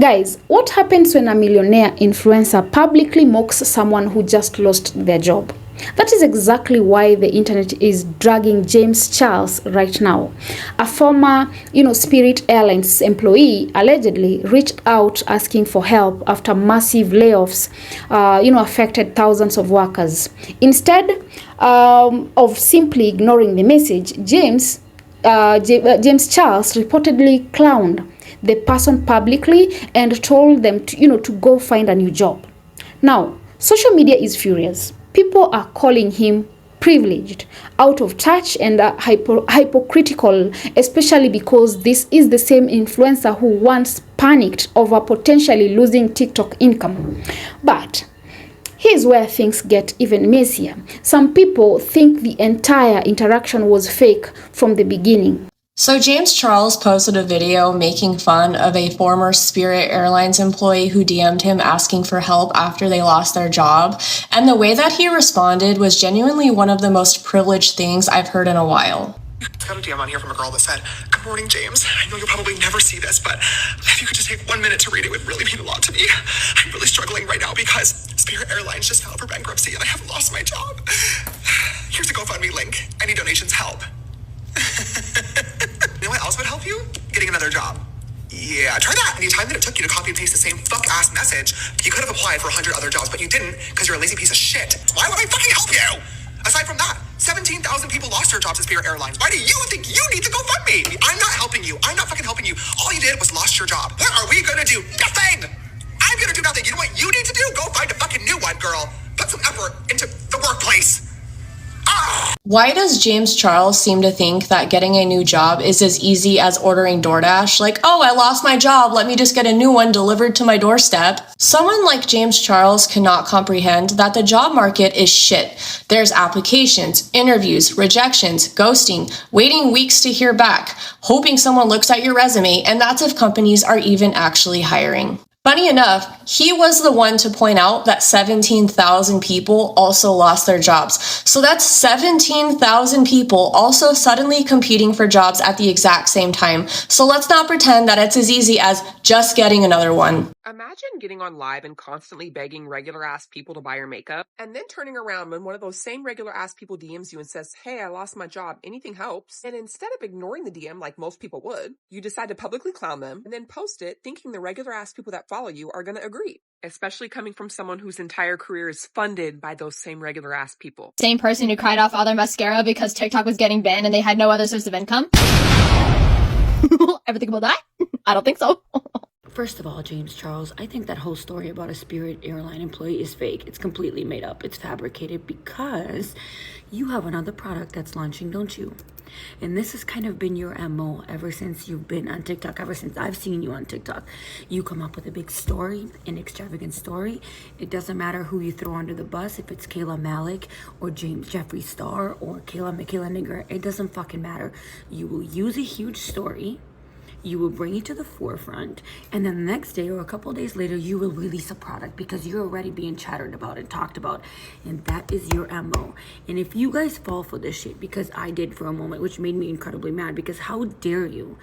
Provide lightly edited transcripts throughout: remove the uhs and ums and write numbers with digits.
Guys, what happens when a millionaire influencer publicly mocks someone who just lost their job? That is exactly why the internet is dragging James Charles right now. A former, Spirit Airlines employee allegedly reached out asking for help after massive layoffs, affected thousands of workers. Instead of simply ignoring the message, James Charles reportedly clowned the person publicly and told them to go find a new job. Now, social media is furious. People are calling him privileged, out of touch, and hypocritical, especially because this is the same influencer who once panicked over potentially losing TikTok income. But here's where things get even messier. Some people think the entire interaction was fake from the beginning. So James Charles posted a video making fun of a former Spirit Airlines employee who DM'd him asking for help after they lost their job. And the way that he responded was genuinely one of the most privileged things I've heard in a while. I got a DM on here from a girl that said, "Good morning, James. I know you'll probably never see this, but if you could just take 1 minute to read it would really mean a lot to me. I'm really struggling right now because Spirit Airlines just filed for bankruptcy and I haven't lost my job. Here's a GoFundMe link. Any donations help." You know what else would help you? Getting another job. Yeah, try that. Any time that it took you to copy and paste the same fuck-ass message, you could have applied for 100 other jobs, but you didn't because you're a lazy piece of shit. Why would I fucking help you? Aside from that, 17,000 people lost their jobs at Spirit Airlines. Why do you think you need to GoFundMe? I'm not helping you. I'm not fucking helping you. All you did was lost your job. What are we gonna do? Nothing! I'm gonna do nothing. You know what you need to do? Go find a fucking new one, girl. Put some effort into the workplace. Why does James Charles seem to think that getting a new job is as easy as ordering DoorDash? Like, oh, I lost my job, let me just get a new one delivered to my doorstep. Someone like James Charles cannot comprehend that the job market is shit. There's applications, interviews, rejections, ghosting, waiting weeks to hear back, hoping someone looks at your resume, and that's if companies are even actually hiring. Funny enough, he was the one to point out that 17,000 people also lost their jobs. So that's 17,000 people also suddenly competing for jobs at the exact same time. So let's not pretend that it's as easy as just getting another one. Imagine getting on live and constantly begging regular ass people to buy your makeup and then turning around when one of those same regular ass people DMs you and says, "Hey, I lost my job. Anything helps." And instead of ignoring the DM like most people would, you decide to publicly clown them and then post it thinking the regular ass people that follow you are going to agree, especially coming from someone whose entire career is funded by those same regular ass people. Same person who cried off all their mascara because TikTok was getting banned and they had no other source of income? Ever think about that? I don't think so. First of all, James Charles, I think that whole story about a Spirit airline employee is fake. It's completely made up. It's fabricated because you have another product that's launching, don't you? And this has kind of been your MO ever since you've been on TikTok, ever since I've seen you on TikTok. You come up with a big story, an extravagant story. It doesn't matter who you throw under the bus, if it's Kayla Malik or James Jeffree Star or Kayla Nigger. It doesn't fucking matter. You will use a huge story. You will bring it to the forefront, and then the next day or a couple of days later, you will release a product because you're already being chattered about and talked about, and that is your MO. And if you guys fall for this shit, because I did for a moment, which made me incredibly mad, because how dare you,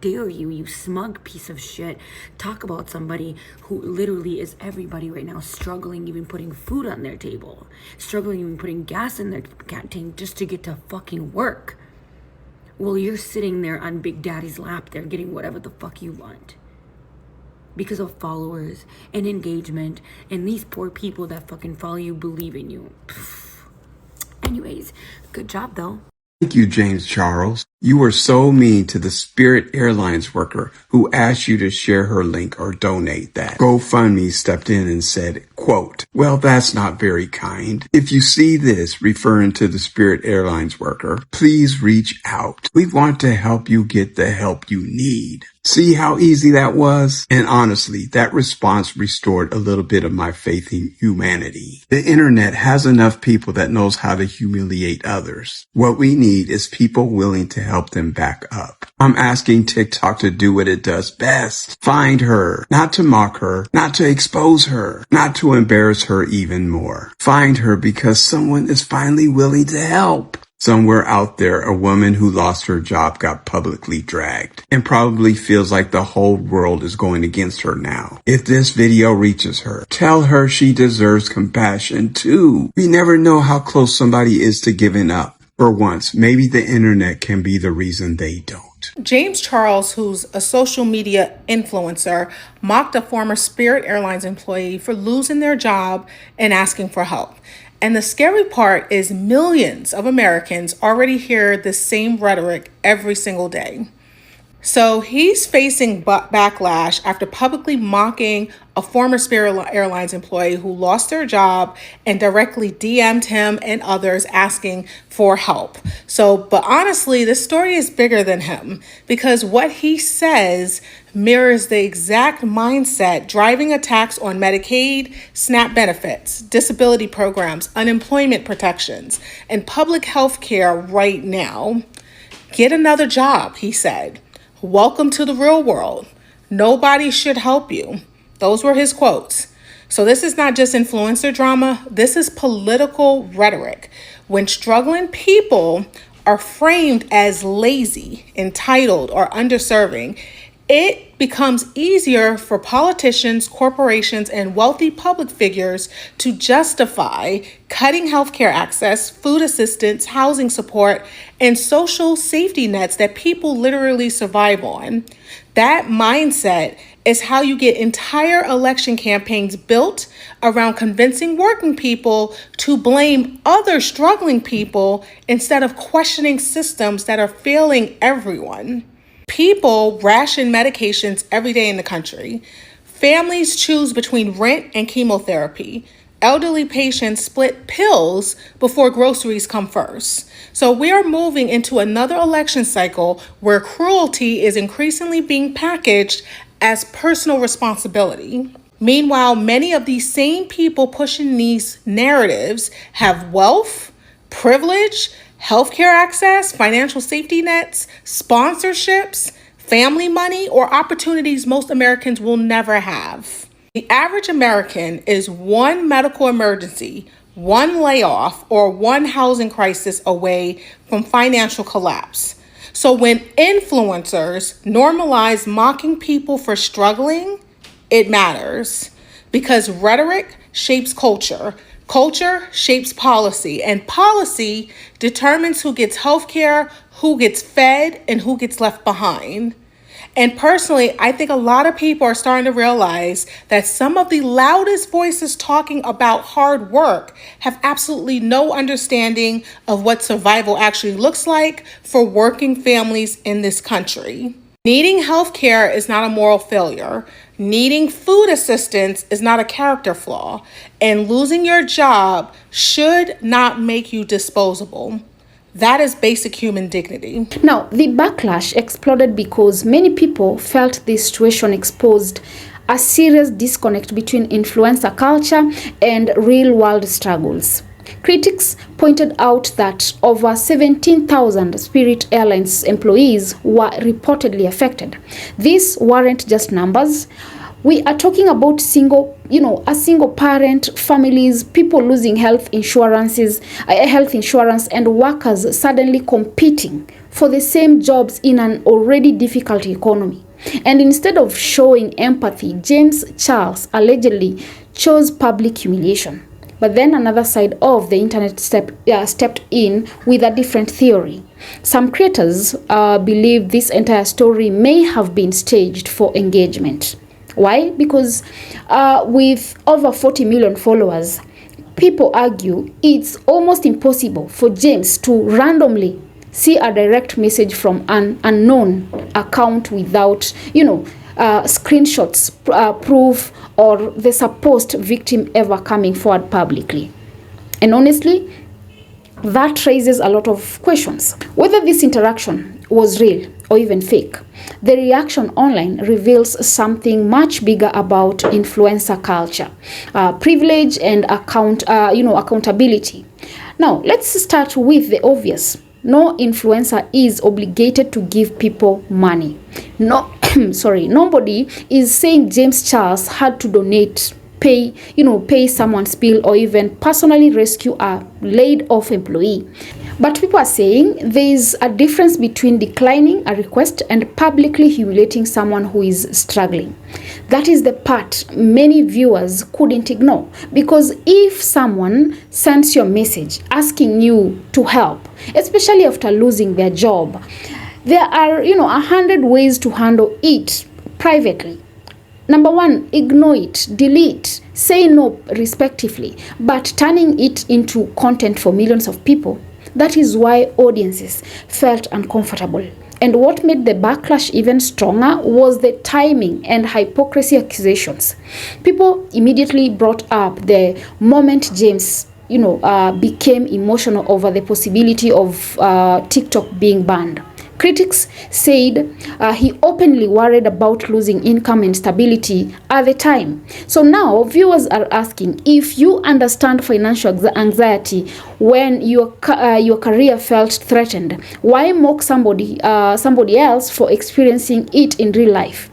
you smug piece of shit, talk about somebody who literally is everybody right now, struggling even putting food on their table, struggling even putting gas in their tank just to get to fucking work. Well, you're sitting there on Big Daddy's lap there getting whatever the fuck you want. Because of followers and engagement and these poor people that fucking follow you believe in you. Anyways, good job though. Thank you, James Charles. You were so mean to the Spirit Airlines worker who asked you to share her link or donate that. GoFundMe stepped in and said, quote, "Well, that's not very kind. If you see this," referring to the Spirit Airlines worker, "please reach out. We want to help you get the help you need." See how easy that was? And honestly, that response restored a little bit of my faith in humanity. The internet has enough people that knows how to humiliate others. What we need is people willing to help them back up. I'm asking TikTok to do what it does best. Find her, not to mock her, not to expose her, not to embarrass her even more. Find her because someone is finally willing to help. Somewhere out there, a woman who lost her job got publicly dragged and probably feels like the whole world is going against her now. If this video reaches her, tell her she deserves compassion too. We never know how close somebody is to giving up. For once, maybe the internet can be the reason they don't. James Charles, who's a social media influencer, mocked a former Spirit Airlines employee for losing their job and asking for help. And the scary part is millions of Americans already hear the same rhetoric every single day. So he's facing backlash after publicly mocking a former Spirit Airlines employee who lost their job and directly DM'd him and others asking for help. But honestly, this story is bigger than him because what he says mirrors the exact mindset driving attacks on Medicaid, SNAP benefits, disability programs, unemployment protections, and public health care right now. Get another job, he said. Welcome to the real world. Nobody should help you. Those were his quotes. So this is not just influencer drama. This is political rhetoric. When struggling people are framed as lazy, entitled, or underserving, it becomes easier for politicians, corporations, and wealthy public figures to justify cutting healthcare access, food assistance, housing support, and social safety nets that people literally survive on. That mindset is how you get entire election campaigns built around convincing working people to blame other struggling people instead of questioning systems that are failing everyone. People ration medications every day in the country. Families choose between rent and chemotherapy. Elderly patients split pills before groceries come first. So we are moving into another election cycle where cruelty is increasingly being packaged as personal responsibility. Meanwhile, many of these same people pushing these narratives have wealth, privilege, healthcare access, financial safety nets, sponsorships, family money, or opportunities most Americans will never have. The average American is one medical emergency, one layoff, or one housing crisis away from financial collapse. So when influencers normalize mocking people for struggling, it matters because rhetoric shapes culture. Culture shapes policy, and policy determines who gets healthcare, who gets fed, and who gets left behind. And personally, I think a lot of people are starting to realize that some of the loudest voices talking about hard work have absolutely no understanding of what survival actually looks like for working families in this country. Needing healthcare is not a moral failure. Needing food assistance is not a character flaw. And losing your job should not make you disposable. That is basic human dignity. Now, the backlash exploded because many people felt this situation exposed a serious disconnect between influencer culture and real-world struggles. Critics pointed out that over 17,000 Spirit Airlines employees were reportedly affected. These weren't just numbers. We are talking about a single parent families, people losing health insurance, and workers suddenly competing for the same jobs in an already difficult economy. And instead of showing empathy, James Charles allegedly chose public humiliation. But then another side of the internet stepped in with a different theory. Some creators believe this entire story may have been staged for engagement. Why? Because with over 40 million followers, people argue it's almost impossible for James to randomly see a direct message from an unknown account without, screenshots, proof, or the supposed victim ever coming forward publicly. And honestly, that raises a lot of questions. Whether this interaction was real or even fake, the reaction online reveals something much bigger about influencer culture, privilege, and accountability. Now, let's start with the obvious. No influencer is obligated to give people money. Nobody is saying James Charles had to donate, pay someone's bill, or even personally rescue a laid-off employee. But people are saying there's a difference between declining a request and publicly humiliating someone who is struggling. That is the part many viewers couldn't ignore. Because if someone sends you a message asking you to help, especially after losing their job, there are, 100 ways to handle it privately. Number one, ignore it, delete, say no respectively, but turning it into content for millions of people. That is why audiences felt uncomfortable. And what made the backlash even stronger was the timing and hypocrisy accusations. People immediately brought up the moment James became emotional over the possibility of TikTok being banned. Critics said he openly worried about losing income and stability at the time. So now viewers are asking, if you understand financial anxiety when your career felt threatened, why mock somebody else for experiencing it in real life?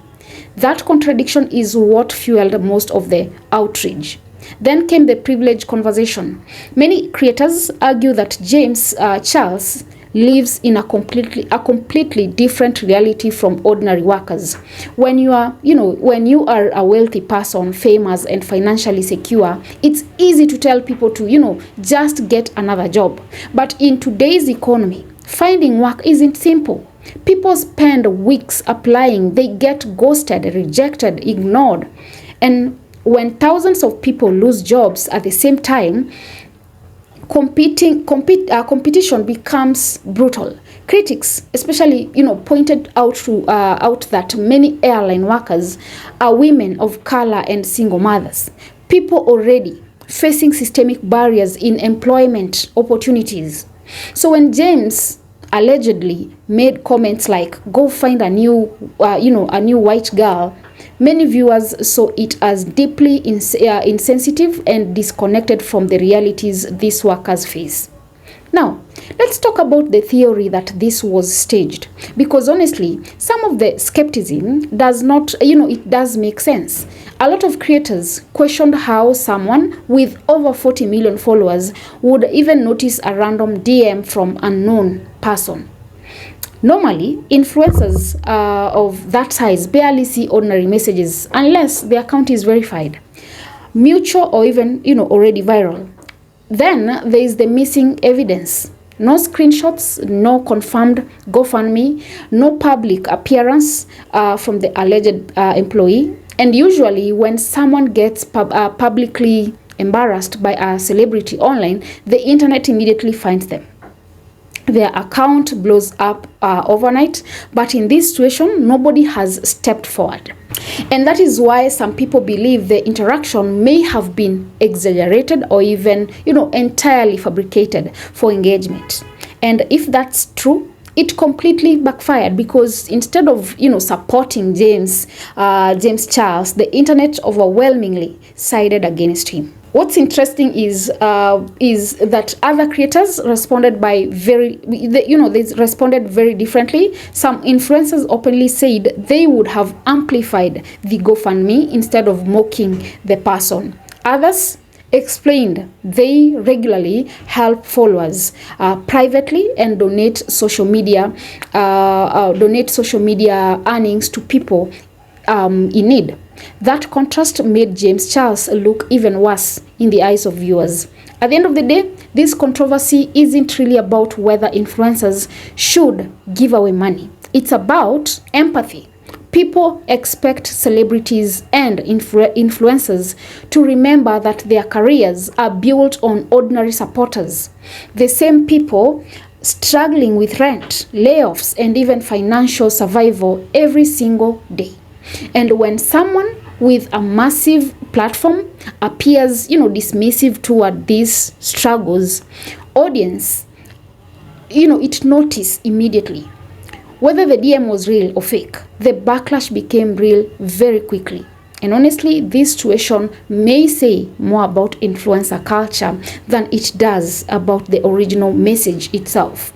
That contradiction is what fueled most of the outrage. Then came the privilege conversation. Many creators argue that James Charles lives in a completely different reality from ordinary workers. When you are a wealthy person, famous and financially secure, it's easy to tell people to, just get another job. But in today's economy, finding work isn't simple. People spend weeks applying, they get ghosted, rejected, ignored. And when thousands of people lose jobs at the same time, competition becomes brutal. Critics especially pointed out that many airline workers are women of color and single mothers, people already facing systemic barriers in employment opportunities. So when James allegedly made comments like "go find a new white girl," many viewers saw it as deeply insensitive and disconnected from the realities these workers face. Now, let's talk about the theory that this was staged, because honestly, some of the skepticism does make sense. A lot of creators questioned how someone with over 40 million followers would even notice a random DM from an unknown person. Normally, influencers of that size barely see ordinary messages unless the account is verified, mutual, or even already viral. Then there is the missing evidence. No screenshots, no confirmed GoFundMe, no public appearance from the alleged employee. And usually when someone gets publicly embarrassed by a celebrity online, the internet immediately finds them. Their account blows up overnight, but in this situation, nobody has stepped forward. And that is why some people believe the interaction may have been exaggerated or even, entirely fabricated for engagement. And if that's true, it completely backfired, because instead of, supporting James Charles, the internet overwhelmingly sided against him. What's interesting is that other creators responded they responded very differently. Some influencers openly said they would have amplified the GoFundMe instead of mocking the person. Others explained they regularly help followers privately and donate social media earnings to people in need. That contrast made James Charles look even worse in the eyes of viewers. At the end of the day, this controversy isn't really about whether influencers should give away money. It's about empathy. People expect celebrities and influencers to remember that their careers are built on ordinary supporters. The same people struggling with rent, layoffs, and even financial survival every single day. And when someone with a massive platform appears, dismissive toward these struggles, audience, it notice immediately. Whether the DM was real or fake, the backlash became real very quickly. And honestly, this situation may say more about influencer culture than it does about the original message itself.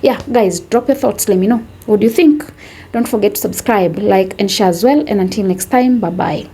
Yeah, guys, drop your thoughts. Let me know. What do you think? Don't forget to subscribe, like, and share as well. And until next time, bye-bye.